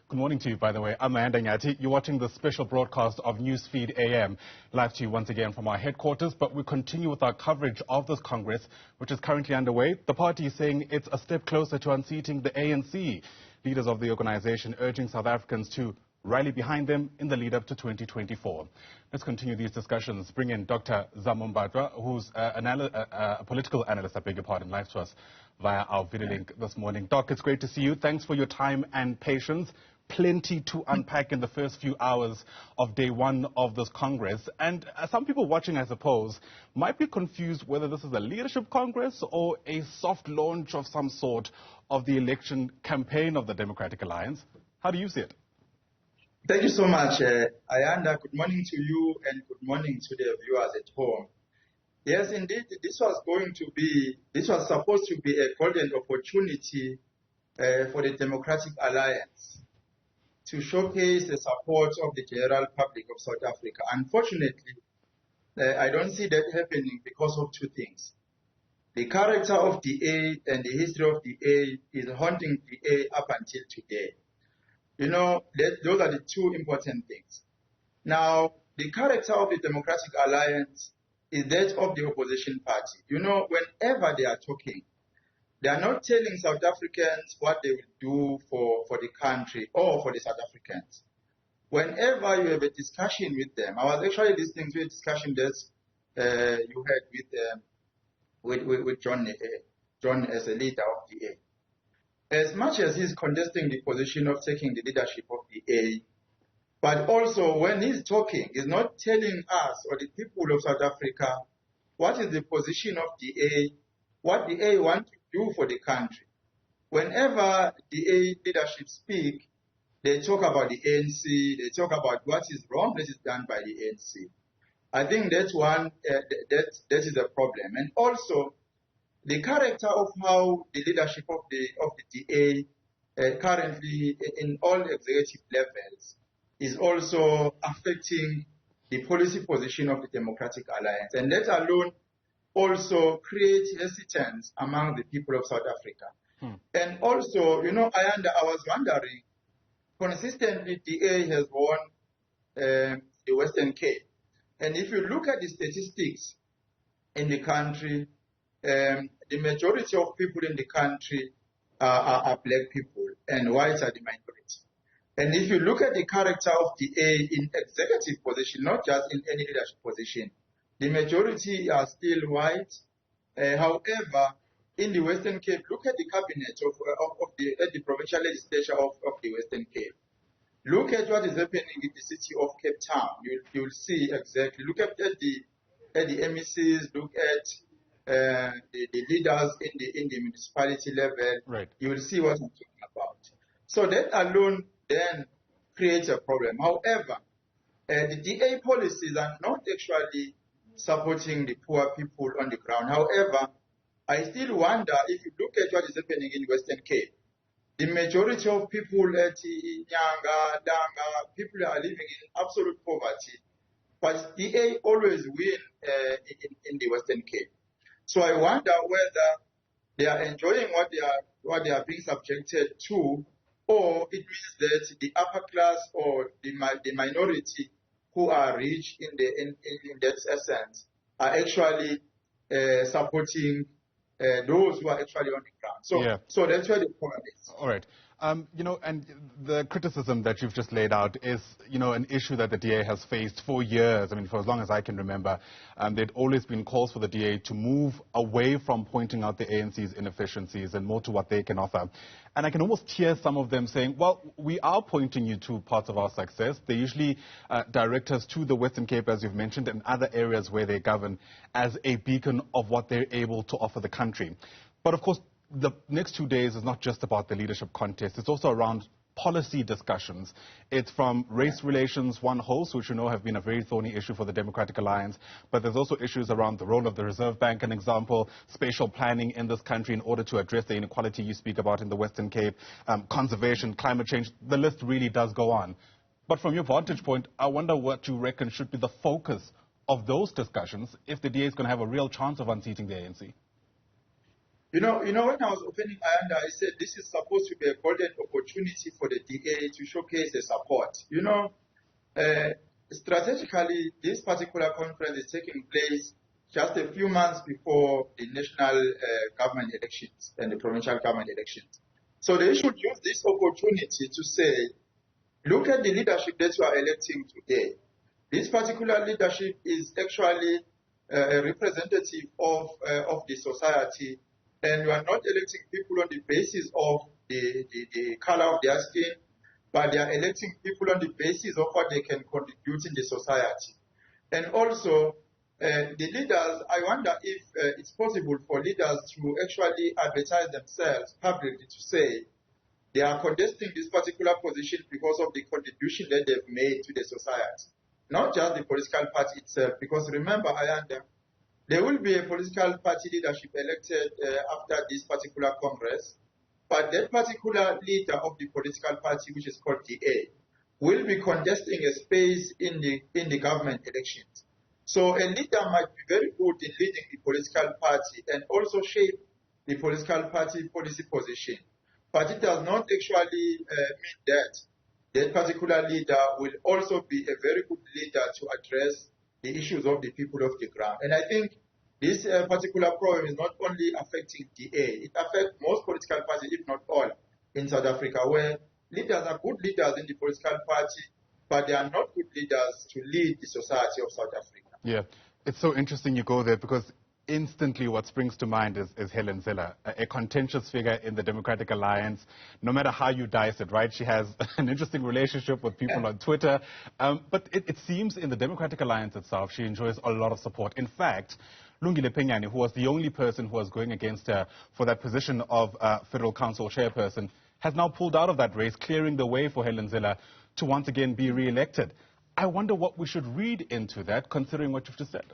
Good morning to you, by the way. I'm Amanda Nyati. You're watching the special broadcast of Newsfeed AM, live to you once again from our headquarters. But we continue with our coverage of this Congress, which is currently underway. The party is saying it's a step closer to unseating the ANC. Leaders of the organization urging South Africans to rally behind them in the lead-up to 2024. Let's continue these discussions. Bring in Dr. Zamo Mbadlwa, who's a political analyst, live to us via our video link this morning. Doc, it's great to see you. Thanks for your time and patience. Plenty to unpack in the first few hours of day one of this Congress. And some people watching, I suppose, might be confused whether this is a leadership Congress or a soft launch of some sort of the election campaign of the Democratic Alliance. How do you see it? Thank you so much, Ayanda. Good morning to you and good morning to the viewers at home. Yes, indeed, this was supposed to be a golden opportunity for the Democratic Alliance to showcase the support of the general public of South Africa. Unfortunately, I don't see that happening because of two things. The character of DA and the history of DA is haunting DA up until today. You know, those are the two important things. Now, the character of the Democratic Alliance is that of the opposition party. You know, whenever they are talking, they are not telling South Africans what they will do for the country or for the South Africans. Whenever you have a discussion with them, I was actually listening to a discussion that you had with John as a leader of DA. As much as he's contesting the position of taking the leadership of DA, but also when he's talking, he's not telling us or the people of South Africa what is the position of DA, what DA want to do for the country. Whenever DA leadership speak, they talk about the ANC, they talk about what is wrong that is done by the ANC. I think that's one, that is a problem. And also, the character of how the leadership of the DA currently in all executive levels is also affecting the policy position of the Democratic Alliance. And that alone also creates hesitance among the people of South Africa. And also, you know, I was wondering, consistently DA has won the Western Cape. And if you look at the statistics in the country, the majority of people in the country are black people and whites are the minority. And if you look at the character of DA in executive position, not just in any leadership position, the majority are still white. However, in the Western Cape, look at the cabinet at the provincial legislature of the Western Cape. Look at what is happening in the city of Cape Town. You'll see exactly. Look at the MECs. Look at the leaders in the municipality level. Right. You will see what I'm talking about. So that alone then creates a problem. However, the DA policies are not actually supporting the poor people on the ground. However, I still wonder if you look at what is happening in Western Cape. The majority of people at Nyanga, Danga, people are living in absolute poverty. But DA always win in the Western Cape. So I wonder whether they are enjoying what they are being subjected to, or it means that the upper class or the minority who are rich in that essence are actually supporting those who are actually on the ground. So that's where the problem is. All right. You know, and the criticism that you've just laid out is, you know, an issue that the DA has faced for years. I mean, for as long as I can remember, there'd always been calls for the DA to move away from pointing out the ANC's inefficiencies and more to what they can offer. And I can almost hear some of them saying, well, we are pointing you to parts of our success. They usually direct us to the Western Cape, as you've mentioned, and other areas where they govern as a beacon of what they're able to offer the country. But of course, the next 2 days is not just about the leadership contest. It's also around policy discussions. It's from race relations, one host, which you know have been a very thorny issue for the Democratic Alliance. But there's also issues around the role of the Reserve Bank, an example, spatial planning in this country in order to address the inequality you speak about in the Western Cape, conservation, climate change. The list really does go on. But from your vantage point, I wonder what you reckon should be the focus of those discussions if the DA is going to have a real chance of unseating the ANC. when I was opening Ayanda, I said this is supposed to be a golden opportunity for the DA to showcase the support. Strategically, this particular conference is taking place just a few months before the national government elections and the provincial government elections. So they should use this opportunity to say, look at the leadership that you are electing today. This particular leadership is actually a representative of the society, and you are not electing people on the basis of the color of their skin, but they are electing people on the basis of what they can contribute in the society. And also, the leaders, I wonder if it's possible for leaders to actually advertise themselves publicly to say they are contesting this particular position because of the contribution that they've made to the society. Not just the political party itself, because remember, Ayanda, there will be a political party leadership elected after this particular Congress, but that particular leader of the political party, which is called DA, will be contesting a space in the government elections. So a leader might be very good in leading the political party and also shape the political party policy position, but it does not actually mean that that particular leader will also be a very good leader to address the issues of the people of the ground. And I think this particular problem is not only affecting DA, it affects most political parties, if not all, in South Africa, where leaders are good leaders in the political party, but they are not good leaders to lead the society of South Africa. Yeah, it's so interesting you go there, because instantly what springs to mind is Helen Zille, a contentious figure in the Democratic Alliance, no matter how you dice it, right? She has an interesting relationship with people on Twitter, but it seems in the Democratic Alliance itself, she enjoys a lot of support. In fact, Lungile Penyani, who was the only person who was going against her for that position of Federal Council chairperson, has now pulled out of that race, clearing the way for Helen Zille to once again be re-elected. I wonder what we should read into that, considering what you've just said.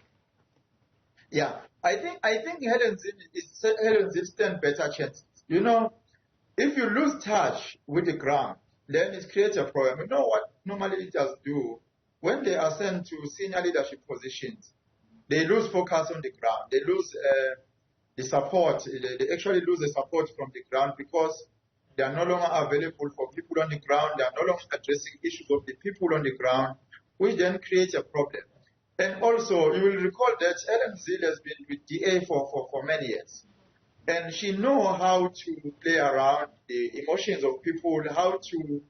Yeah, I think Helen Zille stands better chances. If you lose touch with the ground, then it creates a problem. You know what normally leaders do when they are sent to senior leadership positions? They lose focus on the ground. They lose the support. They actually lose the support from the ground because they are no longer available for people on the ground. They are no longer addressing issues of the people on the ground, which then creates a problem. And also, you will recall that Helen Zille has been with DA for many years. And she knows how to play around the emotions of people, how to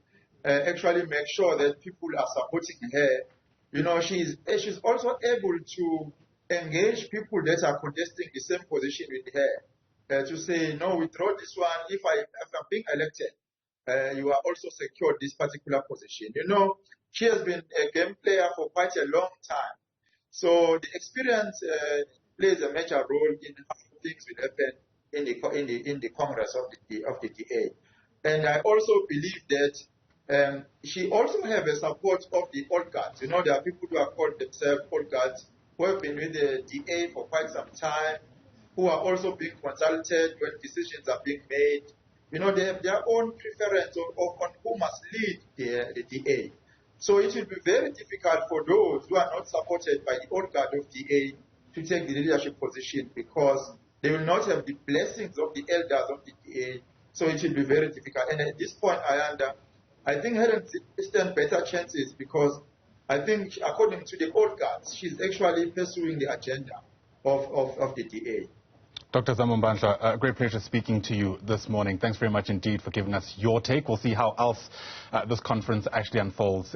actually make sure that people are supporting her. She's also able to engage people that are contesting the same position with her, to say, no, withdraw this one. If I'm being elected, you are also secured this particular position. She has been a game player for quite a long time. So the experience plays a major role in how things will happen in the Congress of the DA. And I also believe that she also has a support of the old guards. There are people who have called themselves old guards, who have been with the DA for quite some time, who are also being consulted when decisions are being made. They have their own preference on who must lead the DA. So it will be very difficult for those who are not supported by the old guard of DA to take the leadership position, because they will not have the blessings of the elders of the DA. So it will be very difficult. And at this point, I think Helen stands better chances, because I think, according to the old guards, she's actually pursuing the agenda of the DA. Dr. Zamo Mbadlwa, a great pleasure speaking to you this morning. Thanks very much indeed for giving us your take. We'll see how else this conference actually unfolds.